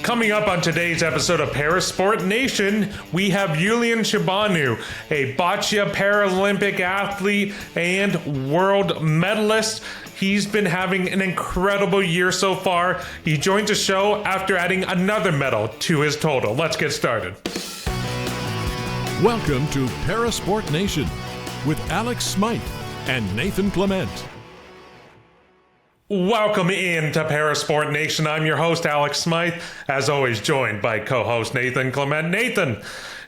Coming up on today's episode of Parasport Nation, we have Iulian Ciobanu, a Boccia Paralympic athlete and world medalist. He's been having an incredible year so far. He joins the show after adding another medal to his total. Let's get started. Welcome to Parasport Nation with Alex Smyth and Nathan Clement. Welcome in to Parasport Nation. I'm your host, Alex Smyth, as always joined by co-host Nathan Clement. Nathan,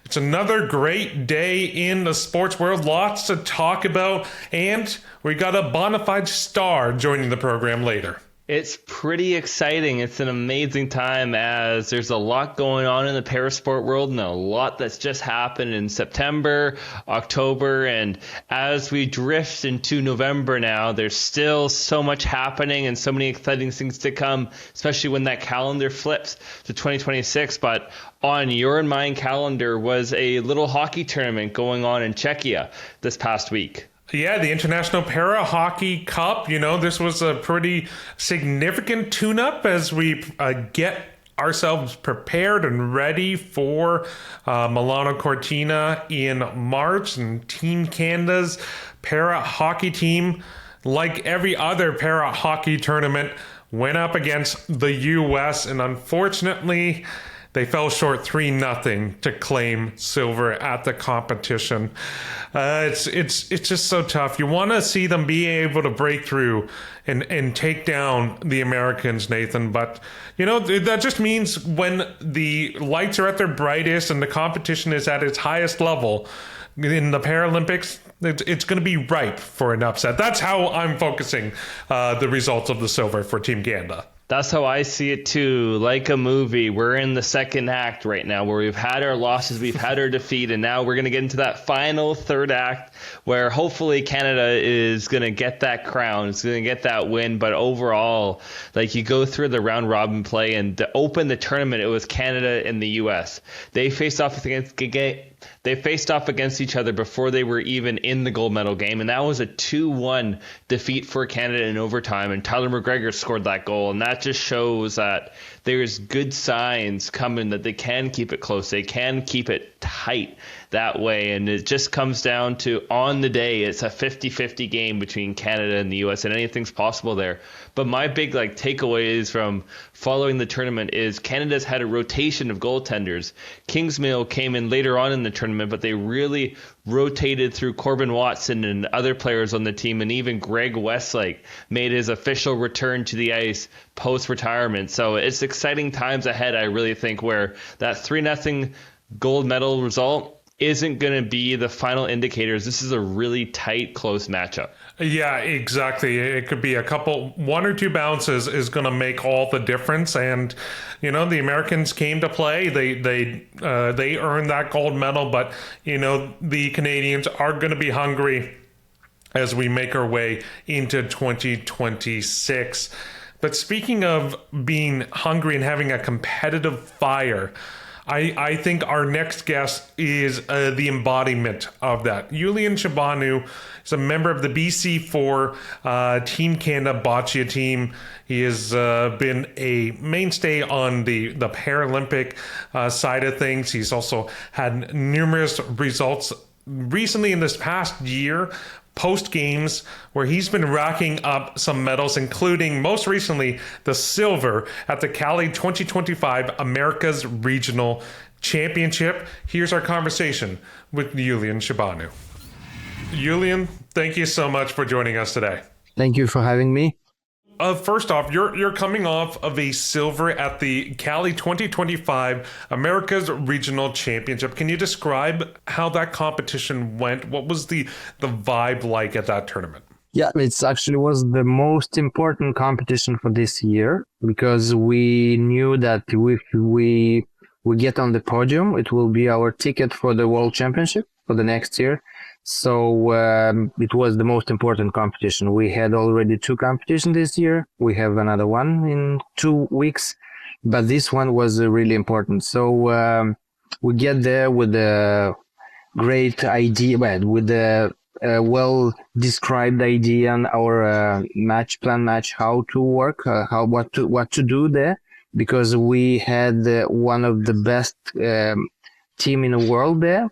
it's another great day in the sports world. Lots to talk about, and we got a bona fide star joining the program later. It's pretty exciting. It's an amazing time as there's a lot going on in the parasport world and a lot that's just happened in September, October, and as we drift into November now, there's still so much happening and so many exciting things to come, especially when that calendar flips to 2026. But on your and mine calendar was a little hockey tournament going on in Czechia this past week. Yeah, the International Para Hockey Cup. You know, this was a pretty significant tune-up as we get ourselves prepared and ready for Milano Cortina in March. And Team Canada's para hockey team, like every other para hockey tournament, went up against the U.S. and unfortunately they fell short 3-0 to claim silver at the competition. It's just so tough. You want to see them be able to break through and take down the Americans, Nathan. But, you know, that just means when the lights are at their brightest and the competition is at its highest level in the Paralympics, it's going to be ripe for an upset. That's how I'm focusing the results of the silver for Team Canada. That's how I see it too. Like a movie, we're in the second act right now where we've had our losses, we've had our defeat, and now we're going to get into that final third act where hopefully Canada is going to get that crown, it's going to get that win. But overall, like you go through the round robin play and to open the tournament, it was Canada and the US. They faced off against each other before they were even in the gold medal game, and that was a 2-1 defeat for Canada in overtime, and Tyler McGregor scored that goal, and that just shows that there's good signs coming that they can keep it close, they can keep it tight that way, and it just comes down to on the day, it's a 50-50 game between Canada and the US, and anything's possible there. But my big takeaways from following the tournament is Canada's had a rotation of goaltenders. Kingsmill came in later on in the tournament, but they really rotated through Corbin Watson and other players on the team, and even Greg Westlake made his official return to the ice post-retirement. So it's exciting times ahead, I really think, where that 3-0 gold medal result isn't going to be the final indicators. This is a really tight, close matchup. Yeah, exactly. It could be one or two bounces is going to make all the difference. And, you know, the Americans came to play. They earned that gold medal. But, you know, the Canadians are going to be hungry as we make our way into 2026. But speaking of being hungry and having a competitive fire, I think our next guest is the embodiment of that. Iulian Ciobanu is a member of the BC4 Team Canada Boccia team. He has been a mainstay on the Paralympic side of things. He's also had numerous results recently in this past year, post games, where he's been racking up some medals, including most recently the silver at the Cali 2025 America's Regional Championship. Here's our conversation with Iulian Ciobanu. Iulian, thank you so much for joining us today. Thank you for having me. First off, you're coming off of a silver at the Cali 2025 America's Regional Championship. Can you describe how that competition went? What was the vibe like at that tournament? Yeah, it actually was the most important competition for this year because we knew that if we get on the podium, it will be our ticket for the World Championship for the next year. So it was the most important competition. We had already 2 competitions this year. We have another one in 2 weeks, but this one was really important. So we get there with a great idea, with a well-described idea and our match plan, how to work, what to do there. because we had one of the best team in the world there.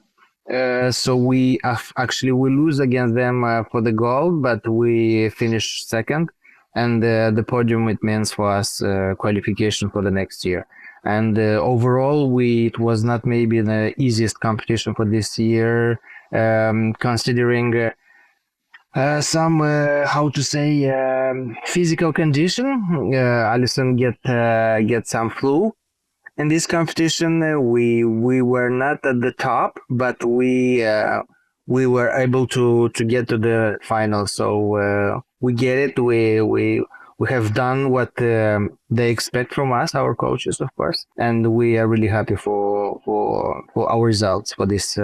So we lose against them for the gold, but we finished second, and the podium, it means for us qualification for the next year. And overall, it was not maybe the easiest competition for this year, considering some physical condition. Alison get some flu. In this competition, we were not at the top, but we were able to get to the final. So we get it. We have done what they expect from us, our coaches, of course, and we are really happy for our results for this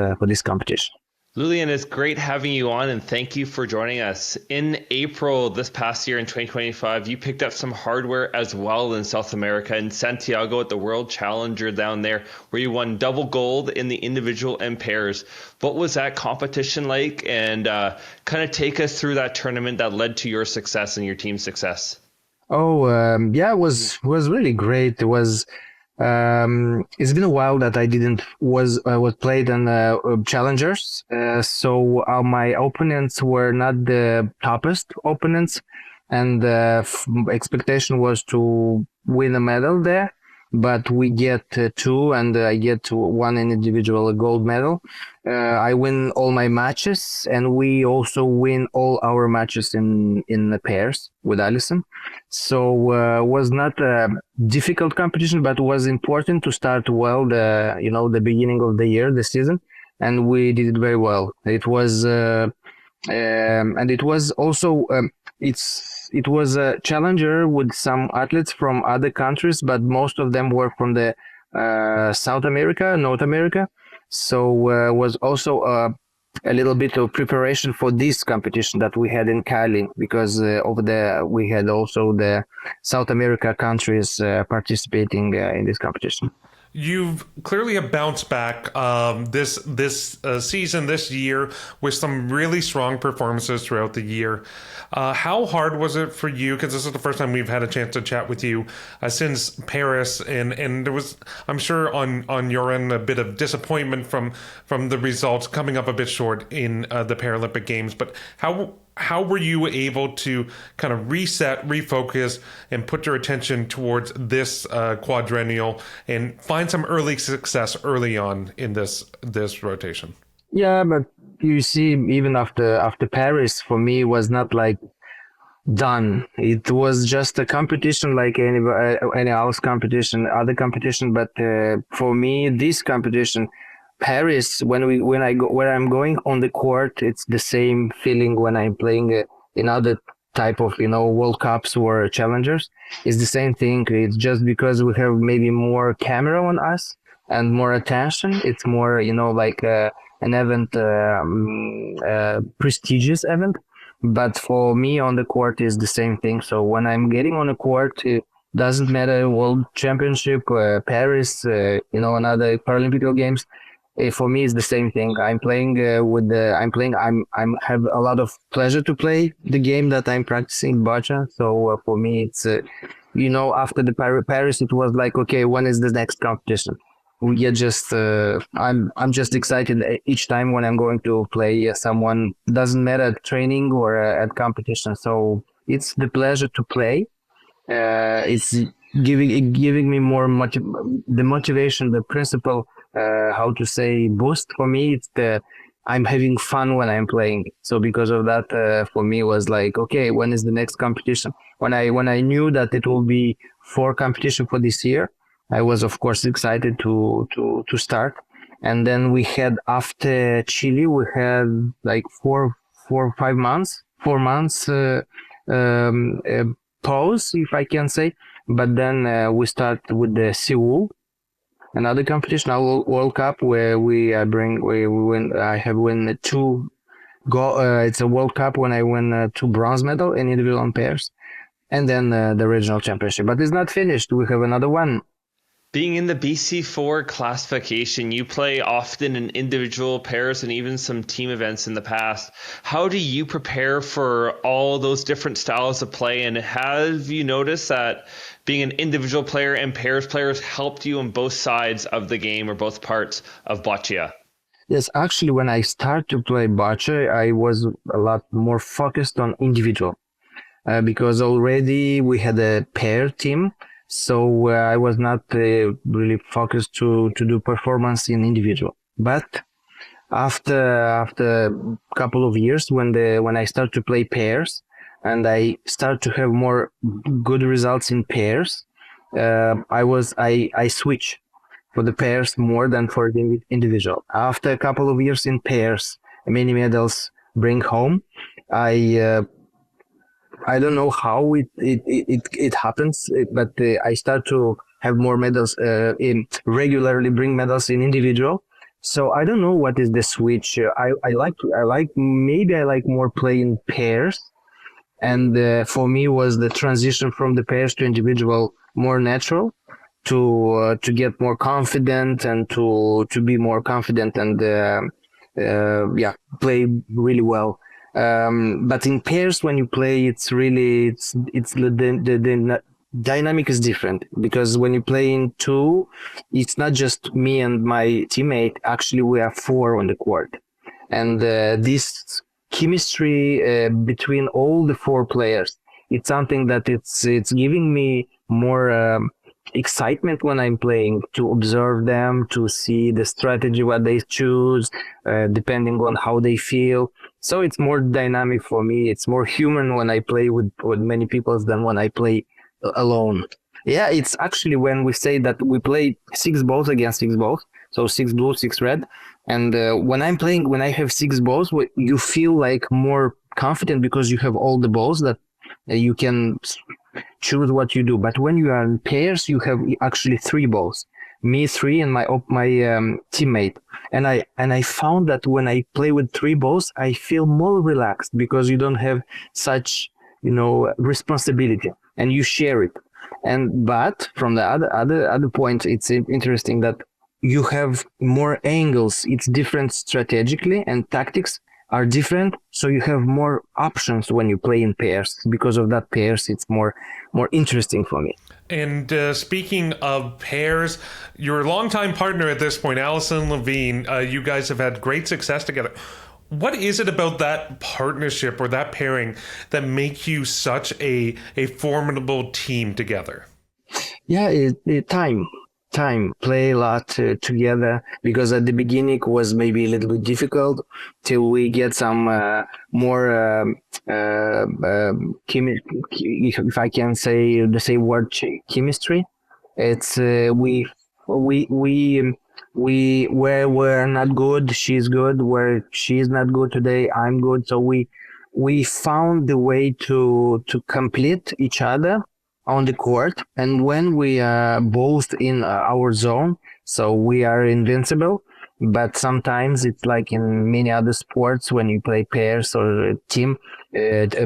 competition. Iulian, it's great having you on, and thank you for joining us. In April this past year in 2025, you picked up some hardware as well in South America, in Santiago at the World Challenger down there, where you won double gold in the individual and pairs. What was that competition like? And kind of take us through that tournament that led to your success and your team's success. It was really great. It was. It's been a while that I was played on challengers, so my opponents were not the toppest opponents, and expectation was to win a medal there, but we get two, and I get one individual gold medal. I win all my matches, and we also win all our matches in the pairs with Alison. So was not a difficult competition, but was important to start well the beginning of the year, the season, and we did it very well. It was and it was also it was a challenger with some athletes from other countries, but most of them were from the South America, North America. So was also a little bit of preparation for this competition that we had in Cali, because over there we had also the South America countries participating in this competition. You've clearly bounced back this season, this year, with some really strong performances throughout the year. How hard was it for you? Because this is the first time we've had a chance to chat with you since Paris, and there was, I'm sure, on your end, a bit of disappointment from the results coming up a bit short in the Paralympic Games. But how were you able to kind of reset, refocus, and put your attention towards this quadrennial and find some early success early on in this rotation? Yeah, but you see, even after Paris, for me, was not like done. It was just a competition like any else competition, other competition. But for me, this competition, Paris, when I'm going on the court, it's the same feeling when I'm playing in other type of World Cups or challengers. It's the same thing. It's just because we have maybe more camera on us and more attention. It's more like an event, prestigious event. But for me on the court is the same thing. So when I'm getting on the court, it doesn't matter World Championship, Paris, another Paralympic Games. For me, it's the same thing. I'm playing I have a lot of pleasure to play the game that I'm practicing Boccia. So for me, it's after the Paris, it was like, okay, when is the next competition? We get just I'm just excited each time when I'm going to play someone. Doesn't matter at training or at competition. So it's the pleasure to play. It's giving me more the motivation, the principle. Boost for me. It's I'm having fun when I'm playing. So because of that, for me was like, okay, when is the next competition? When I knew that it will be 4 competition for this year, I was of course excited to start. And then we had, after Chile, we had like 4 or 5 months, 4 months pause, if I can say. But then we start with the Seoul, another competition, our World Cup, where we win. I have won 2 it's a World Cup when I win 2 bronze medal in individual and pairs, and then the regional championship. But it's not finished. We have another one. Being in the BC4 classification, you play often in individual pairs and even some team events in the past. How do you prepare for all those different styles of play? And have you noticed that being an individual player and pairs players helped you on both sides of the game or both parts of Boccia? Yes, actually, when I started to play Boccia, I was a lot more focused on individual because already we had a pair team, so I was not really focused to do performance in individual. But after a couple of years, when I started to play pairs and I started to have more good results in pairs, I switched for the pairs more than for the individual. After a couple of years in pairs, many medals bring home. I don't know how it happens, but I start to have more medals in regularly bring medals in individual. So I don't know what is the switch. I like maybe I like more playing pairs, and for me was the transition from the pairs to individual more natural to get more confident and to be more confident and play really well. But in pairs, when you play, it's the dynamic is different, because when you play in two, it's not just me and my teammate. Actually, we are four on the court, and this chemistry between all the four players, it's something that it's giving me more excitement when I'm playing, to observe them, to see the strategy what they choose, depending on how they feel. So it's more dynamic for me. It's more human when I play with many people than when I play alone. Yeah, it's actually when we say that we play 6 balls against 6 balls, so 6 blue, 6 red. And when I'm playing, when I have 6 balls, you feel like more confident because you have all the balls that you can choose what you do. But when you are in pairs, you have actually 3 balls, me 3 and my teammate. And I found that when I play with 3 balls, I feel more relaxed because you don't have such responsibility and you share it. But from the other point, it's interesting that you have more angles. It's different strategically, and tactics are different, so you have more options when you play in pairs. Because of that, pairs, it's more interesting for me. And speaking of pairs, your longtime partner at this point, Alison Levine, you guys have had great success together. What is it about that partnership or that pairing that make you such a formidable team together? Yeah, time, play a lot together, because at the beginning it was maybe a little bit difficult till we get some more if I can say the same word, chemistry. It's where we're not good, she's good. Where she's not good today, I'm good. So we found the way to complete each other on the court. And when we are both in our zone, so we are invincible. But sometimes it's like in many other sports, when you play pairs or a team,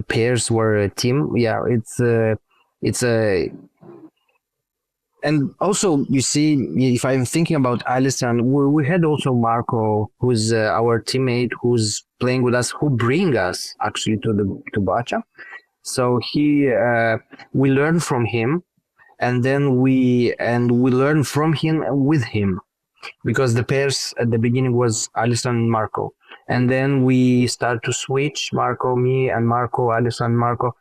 pairs were a team. Yeah, it's a. And also, you see, if I'm thinking about Alison, we had also Marco, who's our teammate, who's playing with us, who bring us actually to Boccia. So we learn from him, and then we learn from him with him, because the pairs at the beginning was Alison and Marco, and then we start to switch Marco, me, and Marco, Alison, Marco,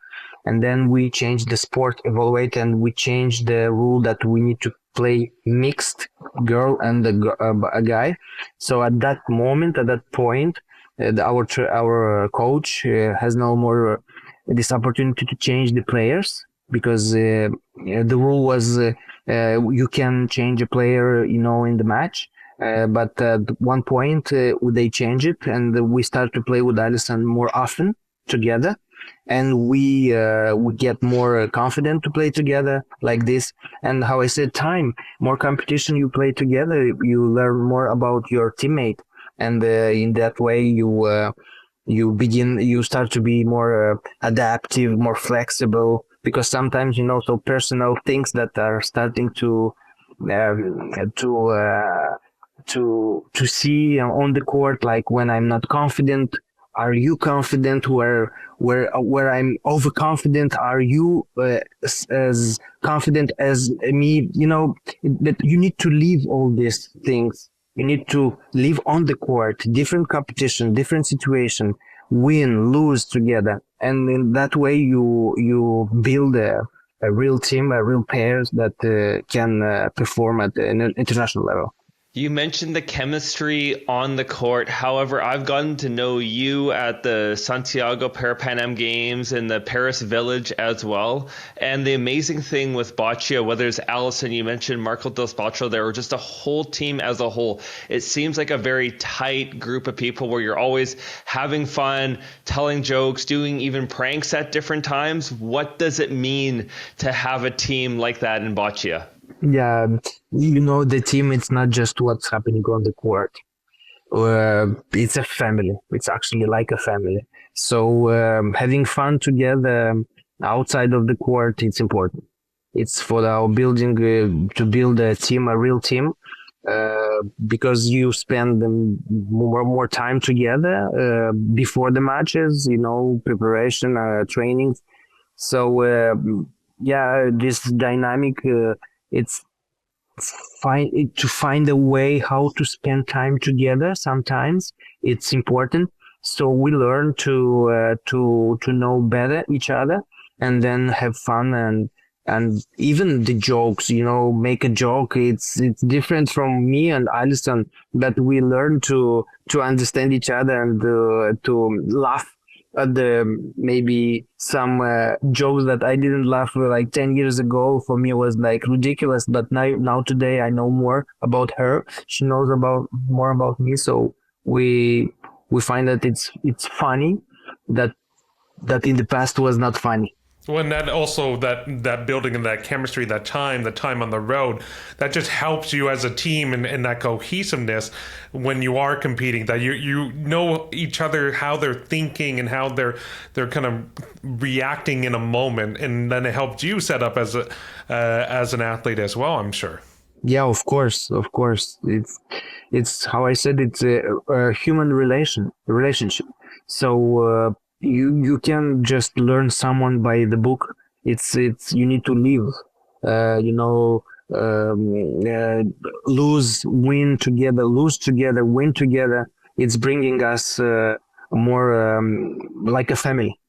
and then we change the sport, evaluate, and we change the rule that we need to play mixed girl and a guy. So at that moment, at that point, our coach has no more this opportunity to change the players, because the rule was you can change a player in the match, but at one point they change it, and we start to play with Alison more often together, and we get more confident to play together like this. And how I said, more competition you play together, you learn more about your teammate, and in that way you start to be more adaptive, more flexible, because sometimes so personal things that are starting to see on the court, like when I'm not confident, are you confident? where I'm overconfident? Are you as confident as me? That you need to leave all these things. You need to live on the court, different competition, different situation, win, lose together, and in that way you build a real team, a real pairs that can perform at an international level. You mentioned the chemistry on the court. However, I've gotten to know you at the Santiago Parapan Am Games and the Paris Village as well. And the amazing thing with Boccia, whether it's Allison, you mentioned Marco Del Spaccio there, or just a whole team as a whole, it seems like a very tight group of people where you're always having fun, telling jokes, doing even pranks at different times. What does it mean to have a team like that in Boccia? Yeah, the team, it's not just what's happening on the court. It's a family. It's actually like a family. So having fun together outside of the court, it's important. It's for our building, to build a team, a real team, because you spend more time together before the matches, preparation, training. So, this dynamic, it's to find a way how to spend time together. Sometimes it's important, so we learn to know better each other, and then have fun, and even the jokes, make a joke. It's different from me and Alison, but we learn to understand each other and to laugh at the maybe some jokes that I didn't laugh like 10 years ago. For me, it was like ridiculous, but now today I know more about her. She knows more about me, so we find that it's funny that in the past was not funny. Well, and that also that building and that chemistry, the time on the road, that just helps you as a team and that cohesiveness when you are competing. That you know each other, how they're thinking and how they're kind of reacting in a moment, and then it helps you set up as an athlete as well, I'm sure. Yeah, of course. It's how I said, it's a human relationship. So. You can just learn someone by the book. It's you need to live, win together, win together. It's bringing us more like a family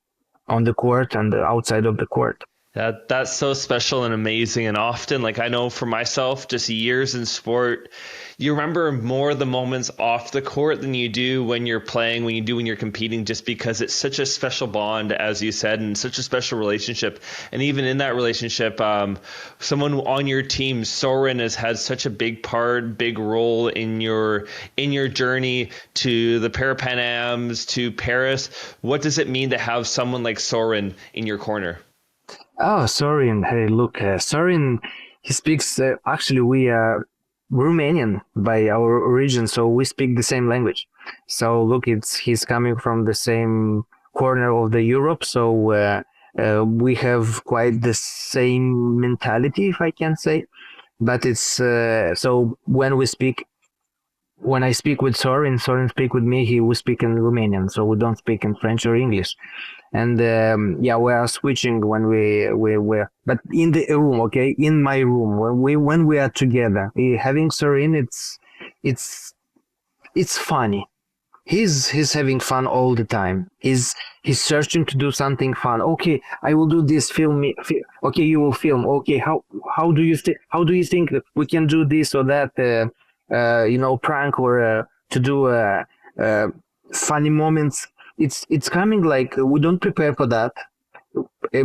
on the court and outside of the court. That's so special and amazing. And often, like I know for myself, just years in sport, you remember more the moments off the court than you do when you're playing, when you're competing, just because it's such a special bond, as you said, and such a special relationship. And even in that relationship, someone on your team, Soren, has had such a big role in your journey to the Parapan Ams, to Paris. What does it mean to have someone like Soren in your corner? Oh, Sorin. Hey, look, Sorin, he speaks, actually, we are Romanian by our origin, so we speak the same language. So look, he's coming from the same corner of the Europe, so we have quite the same mentality, if I can say. But it's, so when I speak with Sorin speak with me, we speak in Romanian, so we don't speak in French or English. And we are switching when we're, but in the room, okay, in my room, when we are together, having Sorin, it's funny. He's having fun all the time. He's searching to do something fun. Okay, I will do this. Film me. Okay, you will film. Okay, how do you think that we can do this or that? Prank or to do funny moments. It's coming like we don't prepare for that,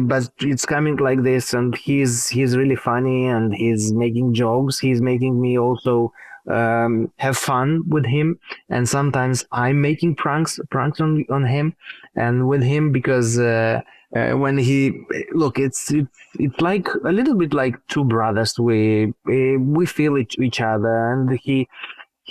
but it's coming like this, and he's really funny, and he's making jokes. He's making me also have fun with him, and sometimes I'm making pranks on him and with him, because when he look, it's like a little bit like two brothers. We feel each other, and he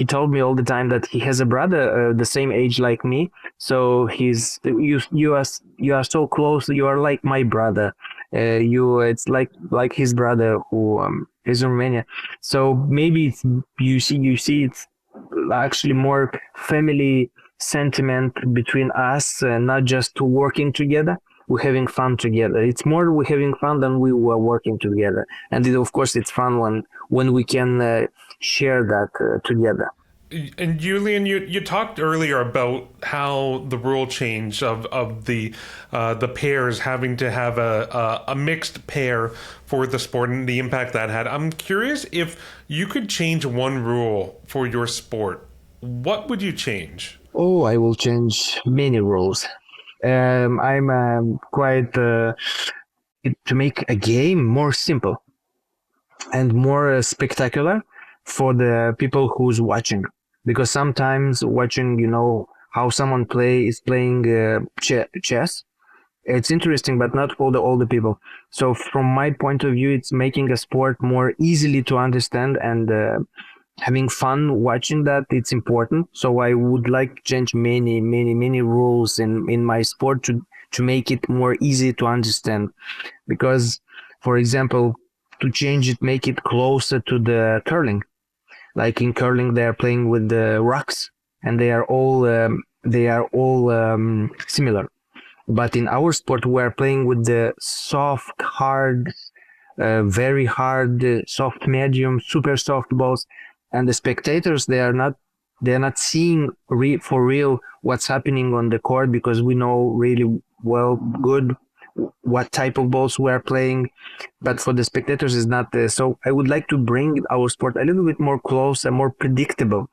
told me all the time that he has a brother the same age like me. So you are so close. You are like my brother. It's like his brother who is in Romania. So maybe you see it's actually more family sentiment between us, not just working together. We're having fun together. It's more we're having fun than we were working together. And of course, it's fun when we can share that together. And Julian, you talked earlier about how the rule change of the pairs having to have a mixed pair for the sport and the impact that had. I'm curious, if you could change one rule for your sport, what would you change? Oh, I will change many rules. I'm quite to make a game more simple and more spectacular for the people who's watching, because sometimes watching, how someone is playing chess, it's interesting, but not for all the people. So from my point of view, it's making a sport more easily to understand, and having fun watching that, it's important. So I would like to change many rules in my sport to make it more easy to understand, because, for example, to change it, make it closer to the curling. Like in curling, they are playing with the rocks, and they are all similar. But in our sport, we are playing with the soft, hard, very hard, soft, medium, super soft balls, and the spectators, they are not seeing for real what's happening on the court, because we know really well good what type of balls we are playing, but for the spectators is not there. So I would like to bring our sport a little bit more close and more predictable,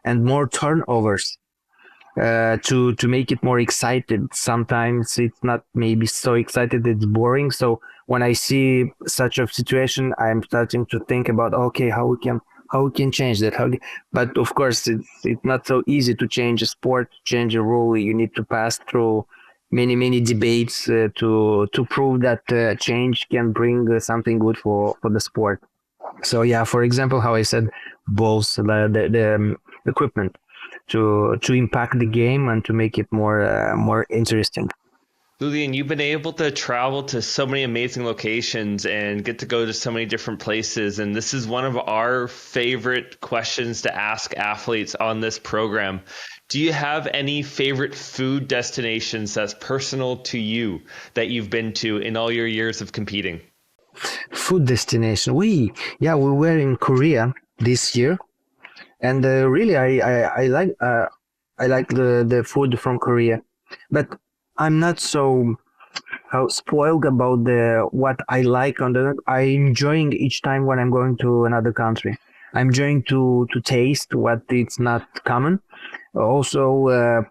and more turnovers, to make it more excited. Sometimes it's not maybe so excited, it's boring. So when I see such a situation, I'm starting to think about, okay, how we can change that. But of course, it's not so easy to change a sport, change a rule. You need to pass through many debates to prove that change can bring something good for the sport. So yeah, for example, how I said, balls, the equipment, to impact the game and to make it more interesting. Iulian, you've been able to travel to so many amazing locations and get to go to so many different places. And this is one of our favorite questions to ask athletes on this program. Do you have any favorite food destinations that's personal to you that you've been to in all your years of competing? Food destination. We were in Korea this year, and really I like the food from Korea, but I'm not so spoiled about what I like on the. I enjoying each time when I'm going to another country. I'm enjoying to taste what it's not common. Also,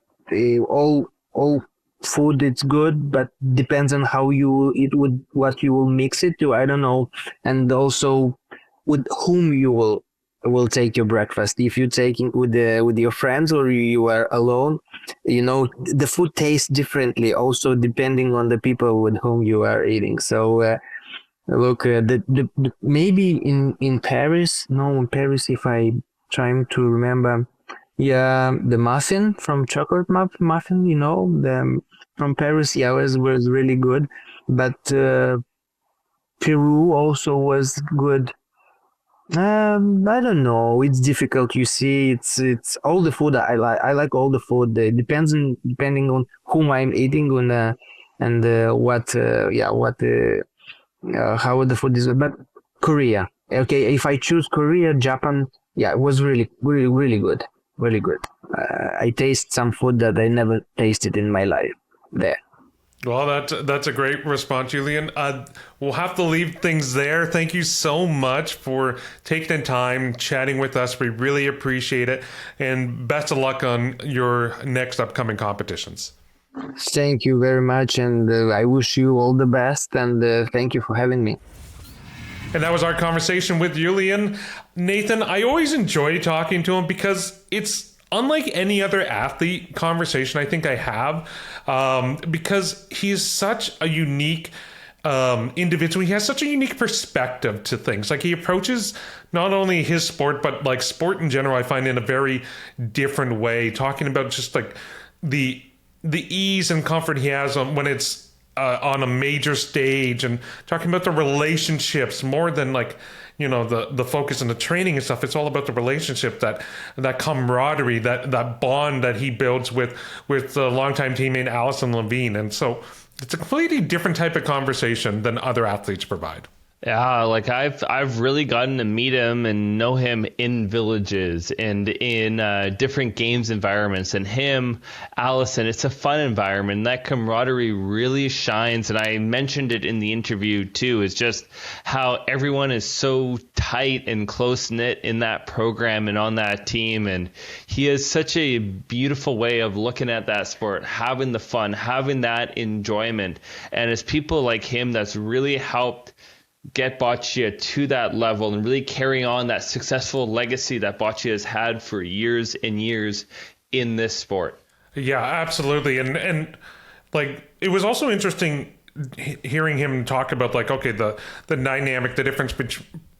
all food it's good, but depends on how you eat with what you will mix it to. I don't know, and also with whom you will take your breakfast. If you're taking with your friends, or you are alone, the food tastes differently. Also, depending on the people with whom you are eating. So look, the maybe in Paris. No, in Paris, if I trying to remember. Yeah, the muffin from chocolate muffin, the from Paris, yeah, was really good. But Peru also was good. I don't know. It's difficult. You see, it's all the food I like. I like all the food. It depending on whom I'm eating and how the food is. But Korea, okay. If I choose Korea, Japan, yeah, it was really good. Really good. I taste some food that I never tasted in my life there. Well, that's a great response, Julian. We'll have to leave things there. Thank you so much for taking the time chatting with us. We really appreciate it. And best of luck on your next upcoming competitions. Thank you very much. And I wish you all the best. And thank you for having me. And that was our conversation with Iulian. Nathan, I always enjoy talking to him because it's unlike any other athlete conversation I think I have, because he's such a unique individual. He has such a unique perspective to things. Like, he approaches not only his sport, but like sport in general, I find, in a very different way, talking about just like the ease and comfort he has when it's on a major stage, and talking about the relationships more than like, the focus and the training and stuff. It's all about the relationship, that camaraderie, that bond that he builds with the longtime teammate Alison Levine. And so it's a completely different type of conversation than other athletes provide. Yeah, like I've really gotten to meet him and know him in villages and in different games environments. And him, Allison, it's a fun environment. That camaraderie really shines. And I mentioned it in the interview too. Is just how everyone is so tight and close knit in that program and on that team. And he has such a beautiful way of looking at that sport, having the fun, having that enjoyment. And it's people like him that's really helped get Boccia to that level and really carry on that successful legacy that Boccia has had for years and years in this sport. Yeah, absolutely. And like, it was also interesting hearing him talk about, like, okay, the dynamic, the difference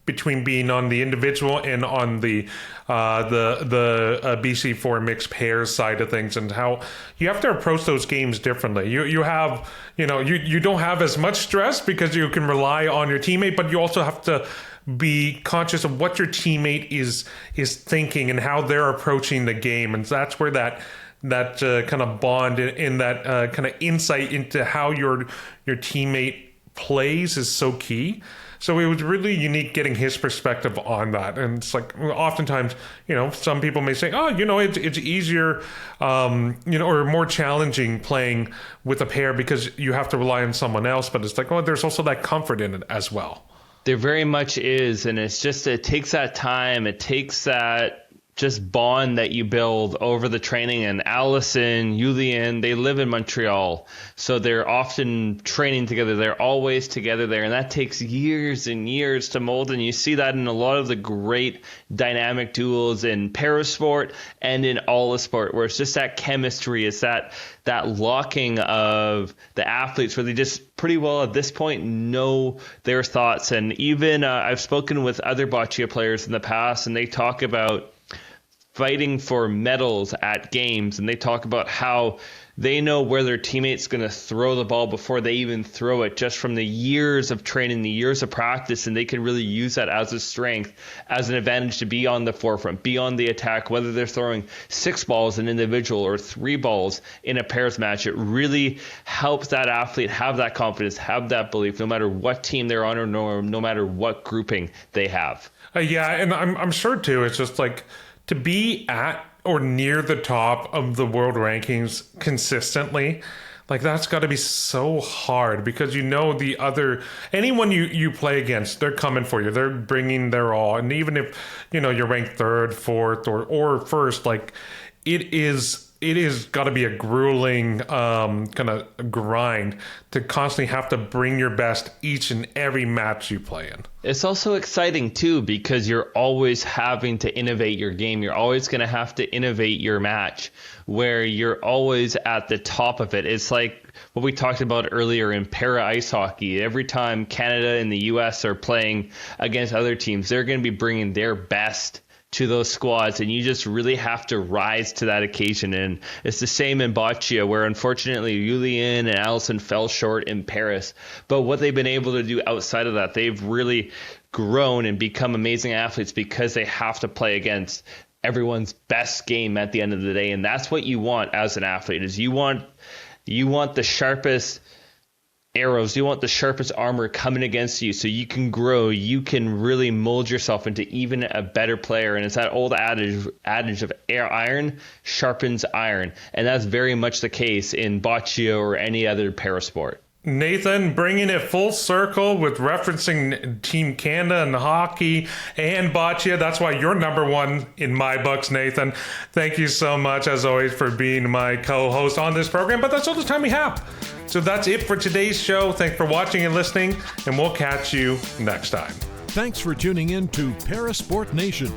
between being on the individual and on the BC4 mixed pairs side of things, and how you have to approach those games differently. You have, you don't have as much stress because you can rely on your teammate, but you also have to be conscious of what your teammate is thinking and how they're approaching the game. And that's where that kind of bond in that kind of insight into how your teammate plays is so key. So it was really unique getting his perspective on that. And it's like, oftentimes, some people may say, it's easier, or more challenging playing with a pair because you have to rely on someone else. But it's like, there's also that comfort in it as well. There very much is. And it's just, it takes that time. It takes that just bond that you build over the training. And Allison, Iulian, they live in Montreal, so they're often training together. They're always together there, and that takes years and years to mold. And you see that in a lot of the great dynamic duels in Parasport and in all the sport, where it's just that chemistry, it's that locking of the athletes where they just pretty well at this point know their thoughts. And even I've spoken with other Boccia players in the past, and they talk about fighting for medals at games, and they talk about how they know where their teammate's going to throw the ball before they even throw it, just from the years of training, the years of practice, and they can really use that as a strength, as an advantage to be on the forefront, be on the attack, whether they're throwing 6 balls an individual or 3 balls in a pairs match. It really helps that athlete have that confidence, have that belief, no matter what team they're on or no matter what grouping they have. Yeah, and I'm sure too, it's just like, to be at or near the top of the world rankings consistently, like, that's got to be so hard, because anyone you play against, they're coming for you. They're bringing their all. And even if, you're ranked 3rd, 4th, or 1st, like, it is got to be a grueling kind of grind to constantly have to bring your best each and every match you play in. It's also exciting too, because you're always having to innovate your game. You're always going to have to innovate your match, where you're always at the top of it. It's like what we talked about earlier in para ice hockey. Every time Canada and the US are playing against other teams, they're going to be bringing their best to those squads, and you just really have to rise to that occasion. And it's the same in Boccia, where unfortunately Iulian and Allison fell short in Paris, but what they've been able to do outside of that, they've really grown and become amazing athletes, because they have to play against everyone's best game at the end of the day. And that's what you want as an athlete, is you want the sharpest arrows, you want the sharpest armor coming against you, so you can grow, you can really mold yourself into even a better player. And it's that old adage of iron sharpens iron, and that's very much the case in Boccia or any other parasport. Nathan, bringing it full circle with referencing Team Canada and hockey and Boccia. That's why you're number one in my books, Nathan. Thank you so much, as always, for being my co-host on this program. But that's all the time we have. So that's it for today's show. Thanks for watching and listening, and we'll catch you next time. Thanks for tuning in to Parasport Nation.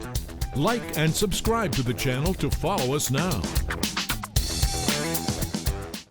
Like and subscribe to the channel to follow us now.